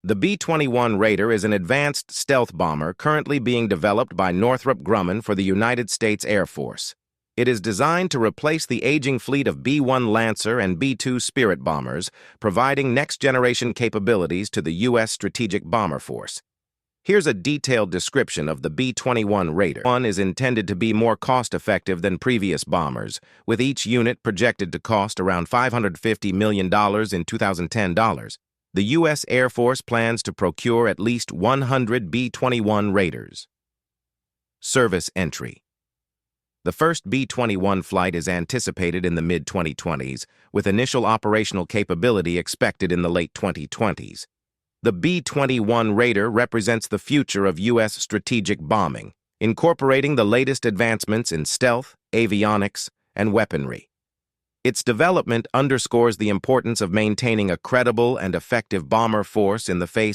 The B-21 Raider is an advanced stealth bomber currently being developed by Northrop Grumman for the United States Air Force. It is designed to replace the aging fleet of B-1 Lancer and B-2 Spirit bombers, providing next-generation capabilities to the U.S. Strategic Bomber Force. Here's a detailed description of the B-21 Raider. One is intended to be more cost-effective than previous bombers, with each unit projected to cost around $550 million in 2010 dollars. The U.S. Air Force plans to procure at least 100 B-21 Raiders. Service entry. The first B-21 flight is anticipated in the mid-2020s, with initial operational capability expected in the late 2020s. The B-21 Raider represents the future of U.S. strategic bombing, incorporating the latest advancements in stealth, avionics, and weaponry. Its development underscores the importance of maintaining a credible and effective bomber force in the face